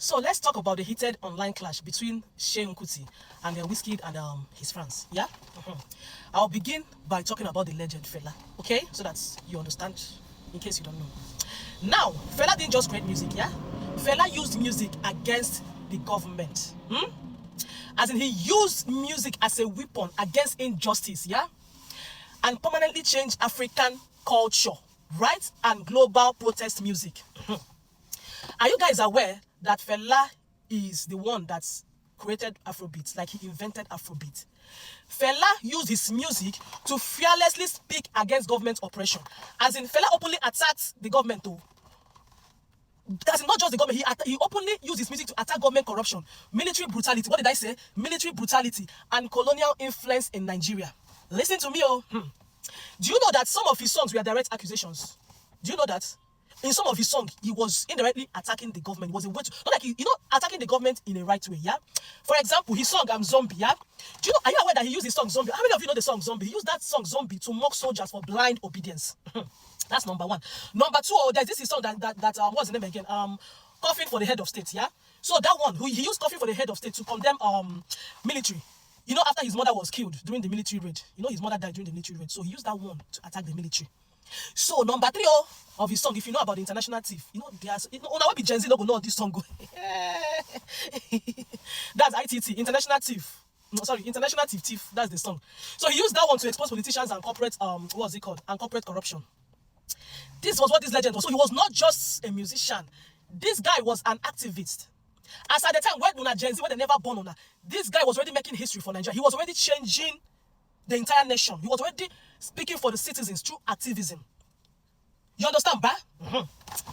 So let's talk about the heated online clash between Seun Kuti and Wizkid and his fans. Yeah? I'll begin by talking about the legend Fela, okay? So that you understand, in case you don't know. Now, Fela didn't just create music, yeah? Fela used music against the government. As in, he used music as a weapon against injustice, yeah? And permanently changed African culture, right? And global protest music. Are you guys aware that Fela is the one that's created Afrobeat, like he invented Afrobeat? Fela used his music to fearlessly speak against government oppression. As in, Fela openly attacked the government too. That's not just the government. He openly used his music to attack government corruption, military brutality. What did I say? Military brutality and colonial influence in Nigeria. Listen to me, oh. Do you know that some of his songs were direct accusations? Do you know that? In some of his songs, he was indirectly attacking the government. It was a way to, not like, attacking the government in a right way, yeah? For example, his song, Zombie, yeah? Do you know, are you aware that he used his song, Zombie? How many of you know the song, Zombie? He used that song, Zombie, to mock soldiers for blind obedience. That's number one. Number two, there's this song that what's the name again? Coffin for the Head of State, yeah? So that one, he used Coffin for the Head of State to condemn military. You know, after his mother was killed during the military raid. You know, his mother died during the military raid. So he used that one to attack the military. So number three of his song, if you know about the international thief, you know, there's, now what be Genz logo know this song go. That's ITT, international thief. No, sorry, international thief. That's the song. So he used that one to expose politicians and corporate what's it called? And corporate corruption. This was what this legend was. So he was not just a musician. This guy was an activist. As at the time when Genz, when they never born on this guy was already making history for Nigeria. He was already changing the entire nation. He was already speaking for the citizens through activism. You understand, ba?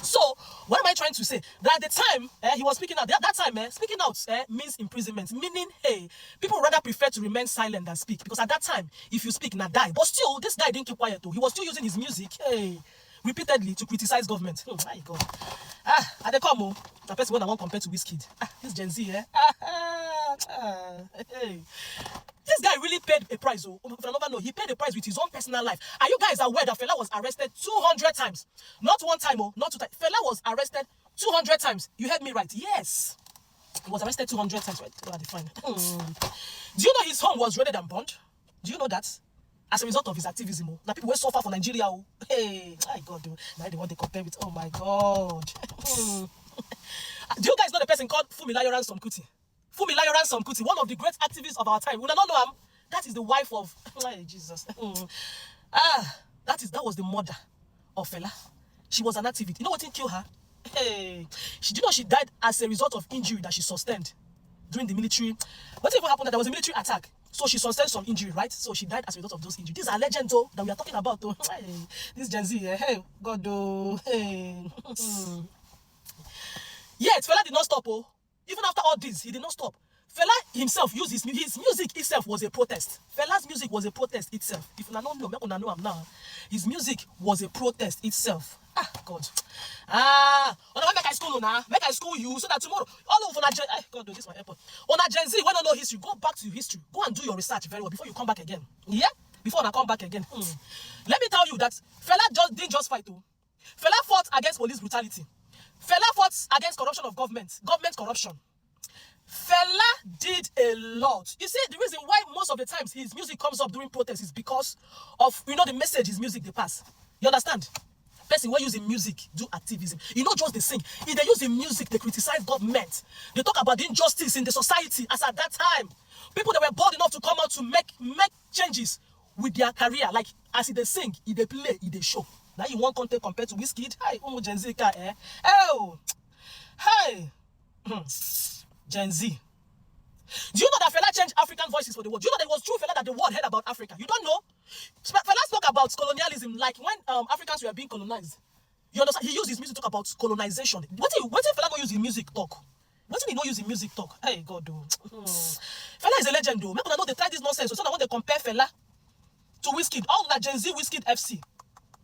So, what am I trying to say? That at the time, he was speaking out. That time, speaking out means imprisonment. Meaning, hey, people rather prefer to remain silent than speak. Because at that time, if you speak, na die. But still, this guy didn't keep quiet though. He was still using his music, hey, repeatedly to criticize government. Oh my God. At the come, the person when I want compared to Wizkid. This Genz, hey. This guy really paid a price. Oh, if I never know, he paid a price with his own personal life. Are you guys aware that Fela was arrested 200 times? Not one time, not two times. Fela was arrested 200 times. You heard me right. Yes. He was arrested 200 times. Right? Do you know his home was raided and burned? Do you know that? As a result of his activism. Now people will suffer for Nigeria. Oh. Hey, my God. Now they want to compare with. Oh my God. Do you guys know the person called Fumilayo Ransome Kuti? Fumilayo Ransome Kuti, one of the great activists of our time. We don't know him. That is the wife of Jesus. That was the mother of Fela. She was an activist. You know what killed her? Hey, she died as a result of injury that she sustained during the military. What even happened? That there was a military attack. So she sustained some injury, right? So she died as a result of those injuries. These are legends, though, that we are talking about, though. Hey, this Genz, hey, God, oh, hey. Yet, Fela did not stop, oh. Even after all this, he did not stop. Fela himself used his music itself was a protest. Fela's music was a protest itself. If you don't know, I know him now. His music was a protest itself. God. Make I school now. Make I school you so that tomorrow all over God, this is my airport. On a Genz, when you know history, go back to history. Go and do your research very well before you come back again. Yeah? Before I come back again. Let me tell you that Fela didn't just fight too. Fela fought against police brutality. Fela fought against corruption of government corruption. Fela did a lot. You see, the reason why most of the times his music comes up during protests is because of, the message his music they pass. You understand? Person who using music do activism. You know just they sing. If they use the music, they criticize government. They talk about the injustice in the society as at that time. People that were bold enough to come out to make changes with their career. Like as they sing, if they play, if they show. Now you want content compared to Wizkid? Hi, Genz, Oh, hey, Genz. Do you know that Fela changed African voices for the world? Do you know that it was true, Fela, that the world heard about Africa? You don't know? Fela spoke about colonialism, like when Africans were being colonized. You understand? He used his music to talk about colonization. What if Fela go use his music talk? What if he not use his music talk? Hey, God, though. Fela is a legend, though. Make una know they try this nonsense. So now when they compare Fela to Wizkid, all that Genz Wizkid FC.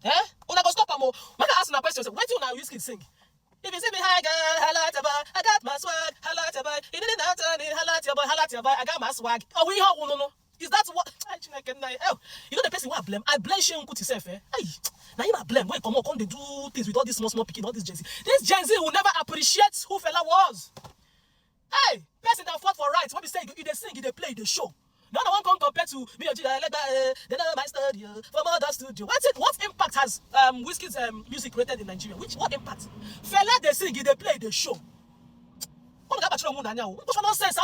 Una go stop am. When I ask una question, what do you Wizkid sing? If you see me high girl, holla at your boy, I got my swag, holla at your boy. You didn't have to holla at your boy, I got my swag. Oh, we have no. Is that what? You know the person who I blame? I blame Seun Kuti self, Hey, now you blame. When come on, they do things with all this small picking, all this Genz. This Genz will never appreciate who Fela was. Hey, person that fought for rights. What we say, they sing, they play, they show. None of one can compare to me or like that. They know my studio from other studio. What impact has Whiskey's music created in Nigeria? What impact? Fela they sing, they play, they show. What nonsense?